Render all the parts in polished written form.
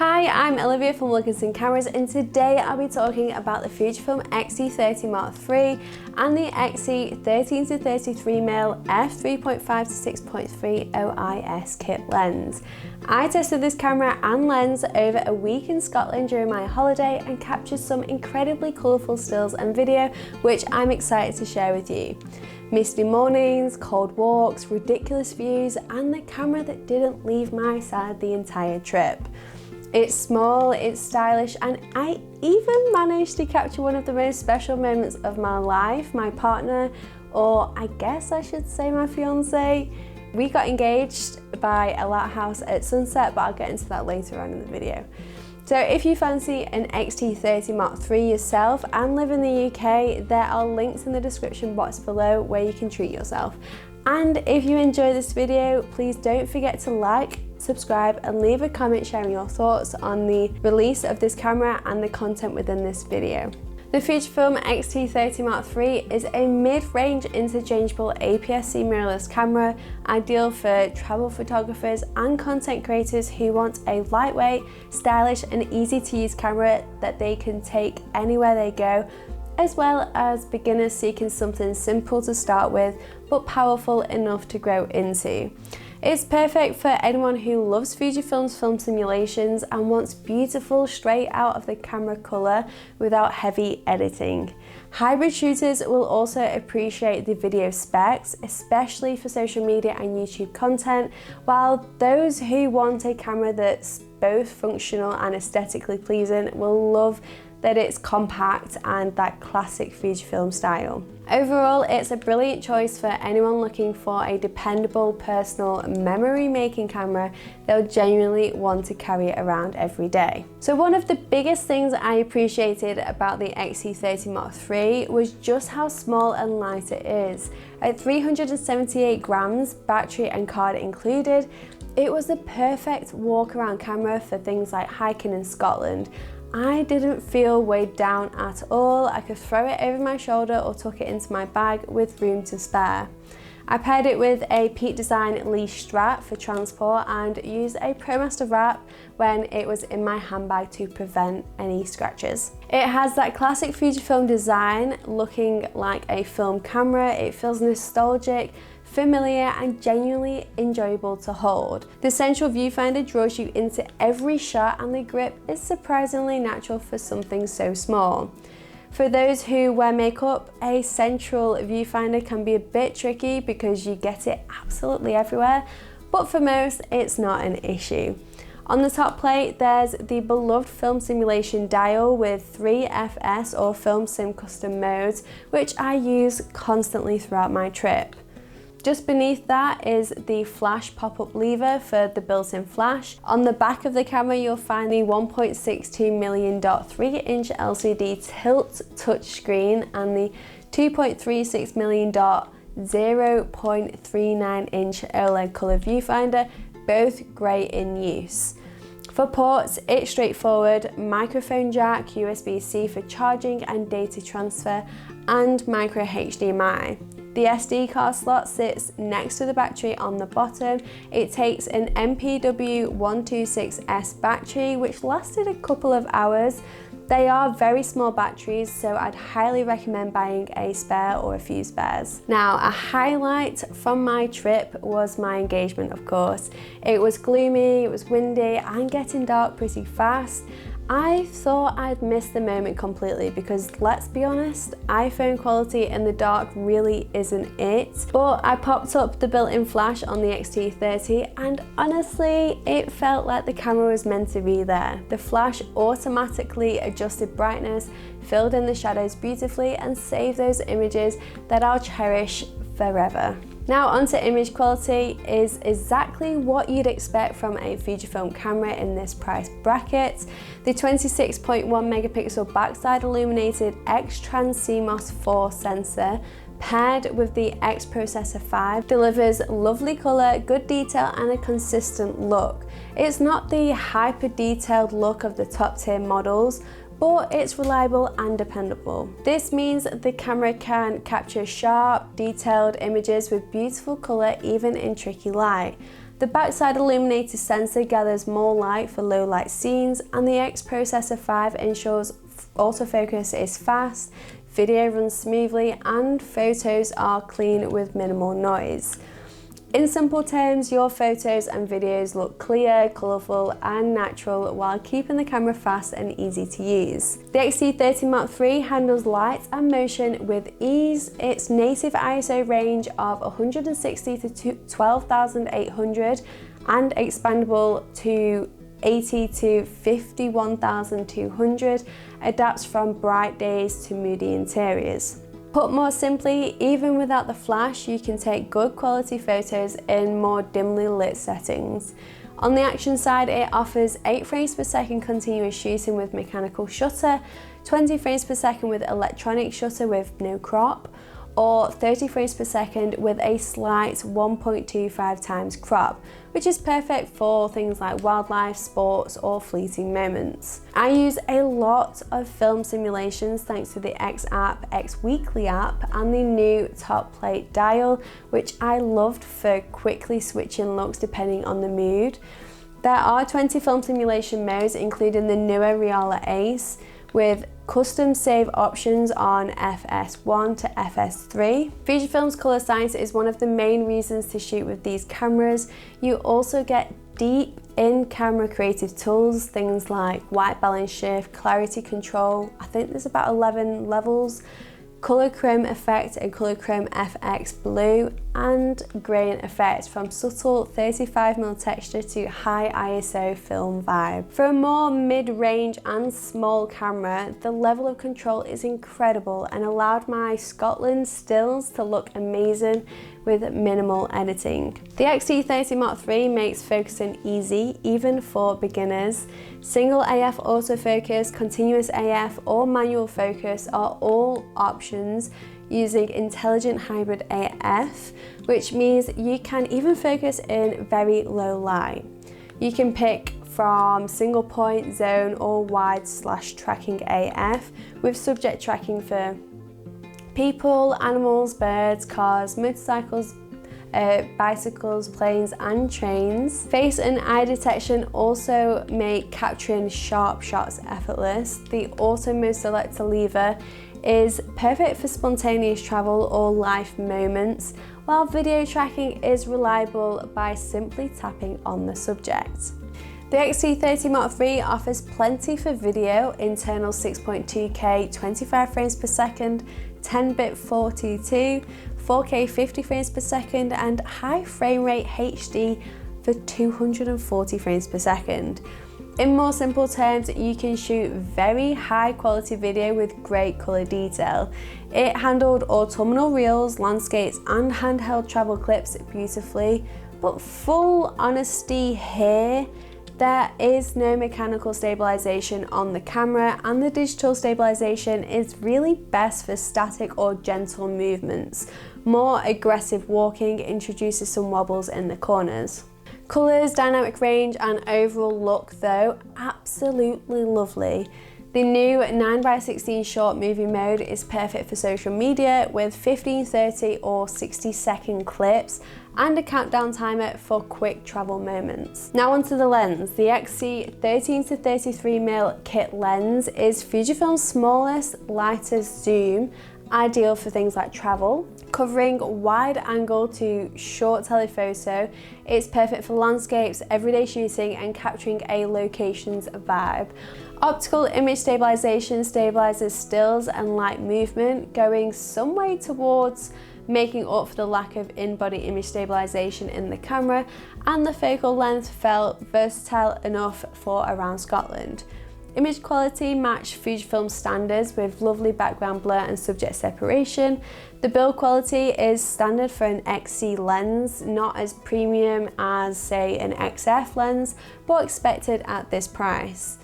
Hi, I'm Olivia from Wilkinson Cameras, and today I'll be talking about the Fujifilm X-T30 III and the X-T30 F3.5-6.3 OIS kit lens. I tested this camera and lens over a week in Scotland during my holiday and captured some incredibly colourful stills and video which I'm excited to share with you. Misty mornings, cold walks, ridiculous views, and the camera that didn't leave my side the entire trip. It's small, it's stylish, and I even managed to capture one of the most special moments of my life. My partner, or I guess I should say my fiance, we got engaged by a lighthouse at sunset, but I'll get into that later on in the video. So if you fancy an X-T30 III yourself and live in the UK, there are links in the description box below where you can treat yourself. And if you enjoy this video, please don't forget to like, subscribe, and leave a comment sharing your thoughts on the release of this camera and the content within this video. The Fujifilm X-T30 III is a mid-range interchangeable APS-C mirrorless camera, ideal for travel photographers and content creators who want a lightweight, stylish, and easy-to-use camera that they can take anywhere they go, as well as beginners seeking something simple to start with but powerful enough to grow into. It's perfect for anyone who loves Fujifilm's film simulations and wants beautiful straight out of the camera colour without heavy editing. Hybrid shooters will also appreciate the video specs, especially for social media and YouTube content, while those who want a camera that's both functional and aesthetically pleasing will love that it's compact and that classic Fujifilm style. Overall, it's a brilliant choice for anyone looking for a dependable, personal, memory-making camera they'll genuinely want to carry around every day. So one of the biggest things I appreciated about the X-T30 III was just how small and light it is. At 378 grams, battery and card included, it was the perfect walk-around camera for things like hiking in Scotland. I didn't feel weighed down at all. I could throw it over my shoulder or tuck it into my bag with room to spare. I paired it with a Peak Design leash strap for transport and used a ProMaster wrap when it was in my handbag to prevent any scratches. It has that classic Fujifilm design, looking like a film camera. It feels nostalgic, familiar, and genuinely enjoyable to hold. The central viewfinder draws you into every shot, and the grip is surprisingly natural for something so small. For those who wear makeup, a central viewfinder can be a bit tricky because you get it absolutely everywhere, but for most, it's not an issue. On the top plate, there's the beloved film simulation dial with 3 FS or film sim custom modes, which I use constantly throughout my trip. Just beneath that is the flash pop-up lever for the built-in flash. On the back of the camera, you'll find the 1.62 million 3-inch LCD tilt touchscreen and the 2.36 million 0.39-inch OLED color viewfinder, both great in use. For ports, it's straightforward: microphone jack, USB-C for charging and data transfer, and micro HDMI. The SD card slot sits next to the battery on the bottom. It takes an MPW126S battery, which lasted a couple of hours. They are very small batteries, so I'd highly recommend buying a spare or a few spares. Now, a highlight from my trip was my engagement, of course. It was gloomy, it was windy, and getting dark pretty fast. I thought I'd missed the moment completely because, let's be honest, iPhone quality in the dark really isn't it. But I popped up the built-in flash on the X-T30 and honestly, it felt like the camera was meant to be there. The flash automatically adjusted brightness, filled in the shadows beautifully, and saved those images that I'll cherish forever. Now onto image quality. Is exactly what you'd expect from a Fujifilm camera in this price bracket. The 26.1 megapixel backside illuminated X-Trans CMOS 4 sensor paired with the X Processor 5 delivers lovely colour, good detail, and a consistent look. It's not the hyper detailed look of the top tier models, but it's reliable and dependable. This means the camera can capture sharp, detailed images with beautiful colour even in tricky light. The backside illuminated sensor gathers more light for low light scenes, and the X Processor 5 ensures autofocus is fast, video runs smoothly, and photos are clean with minimal noise. In simple terms, your photos and videos look clear, colourful and natural while keeping the camera fast and easy to use. The X-T30 Mark III handles light and motion with ease. Its native ISO range of 160 to 12,800 and expandable to 80 to 51,200 adapts from bright days to moody interiors. Put more simply, even without the flash, you can take good quality photos in more dimly lit settings. On the action side, it offers 8 frames per second continuous shooting with mechanical shutter, 20 frames per second with electronic shutter with no crop, or 30 frames per second with a slight 1.25 times crop, which is perfect for things like wildlife, sports, or fleeting moments. I use a lot of film simulations thanks to the X app, X Weekly app, and the new top plate dial, which I loved for quickly switching looks depending on the mood. There are 20 film simulation modes, including the newer Reala Ace, with custom save options on FS1 to FS3. Fujifilm's colour science is one of the main reasons to shoot with these cameras. You also get deep in-camera creative tools, things like white balance shift, clarity control, I think there's about 11 levels, colour chrome effect and colour chrome FX blue, and grain effect from subtle 35mm texture to high ISO film vibe. For a more mid-range and small camera, the level of control is incredible and allowed my Scotland stills to look amazing with minimal editing. The X-T30 Mark III makes focusing easy, even for beginners. Single AF autofocus, continuous AF or manual focus are all options using intelligent hybrid AF, which means you can even focus in very low light. You can pick from single point, zone or wide / tracking AF with subject tracking for people, animals, birds, cars, motorcycles, bicycles, planes and trains. Face and eye detection also make capturing sharp shots effortless. The auto mode selector lever is perfect for spontaneous travel or life moments, while video tracking is reliable by simply tapping on the subject. The X-T30 Mark III offers plenty for video, internal 6.2K 25 frames per second, 10-bit 422, 4K 50 frames per second and high frame rate HD for 240 frames per second. In more simple terms, you can shoot very high quality video with great colour detail. It handled autumnal reels, landscapes and handheld travel clips beautifully, but full honesty here, there is no mechanical stabilisation on the camera, and the digital stabilisation is really best for static or gentle movements. More aggressive walking introduces some wobbles in the corners. Colours, dynamic range and overall look though, absolutely lovely. The new 9:16 short movie mode is perfect for social media with 15, 30 or 60-second clips and a countdown timer for quick travel moments. Now onto the lens. The X-C 13 to 33mm kit lens is Fujifilm's smallest, lightest zoom, ideal for things like travel. Covering wide angle to short telephoto, it's perfect for landscapes, everyday shooting and capturing a location's vibe. Optical image stabilisation stabilises stills and light movement, going some way towards making up for the lack of in-body image stabilisation in the camera, and the focal length felt versatile enough for around Scotland. Image quality matched Fujifilm standards with lovely background blur and subject separation. The build quality is standard for an XC lens, not as premium as say an XF lens, but expected at this price.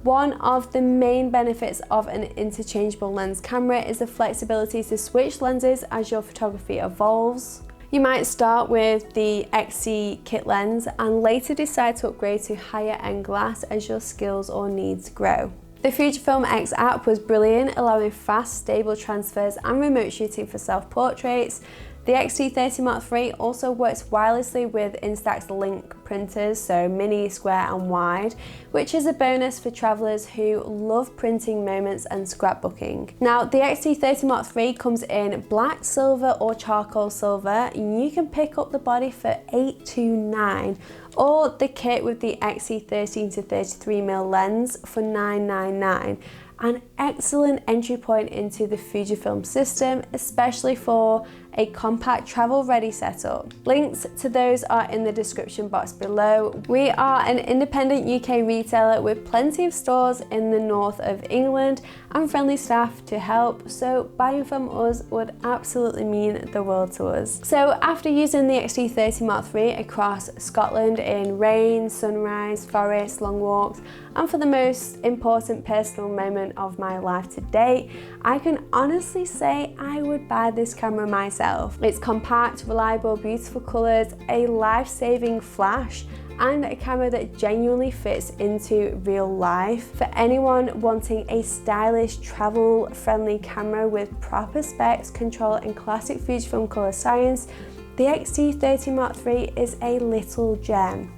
One of the main benefits of an interchangeable lens camera is the flexibility to switch lenses as your photography evolves. You might start with the XC kit lens and later decide to upgrade to higher end glass as your skills or needs grow. The Fujifilm X app was brilliant, allowing fast, stable transfers and remote shooting for self-portraits. The X-T30 III also works wirelessly with Instax Link printers, so mini, square and wide, which is a bonus for travellers who love printing moments and scrapbooking. Now, the X-T30 III comes in black, silver or charcoal silver. You can pick up the body for $829, or the kit with the X-T13 to 33mm lens for $999. An excellent entry point into the Fujifilm system, especially for a compact travel ready setup. Links to those are in the description box below. We are an independent UK retailer with plenty of stores in the north of England and friendly staff to help, so buying from us would absolutely mean the world to us. So after using the X-T30 III across Scotland in rain, sunrise, forest, long walks, and for the most important personal moment of my life to date, I can honestly say I would buy this camera myself. It's compact, reliable, beautiful colours, a life-saving flash, and a camera that genuinely fits into real life. For anyone wanting a stylish, travel-friendly camera with proper specs, control and classic Fujifilm colour science, the X-T30 III is a little gem.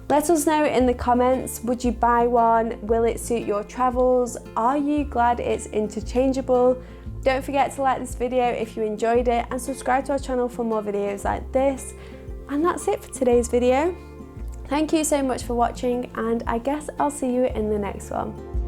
Let us know in the comments, would you buy one? Will it suit your travels? Are you glad it's interchangeable? Don't forget to like this video if you enjoyed it and subscribe to our channel for more videos like this. And that's it for today's video. Thank you so much for watching, and I guess I'll see you in the next one.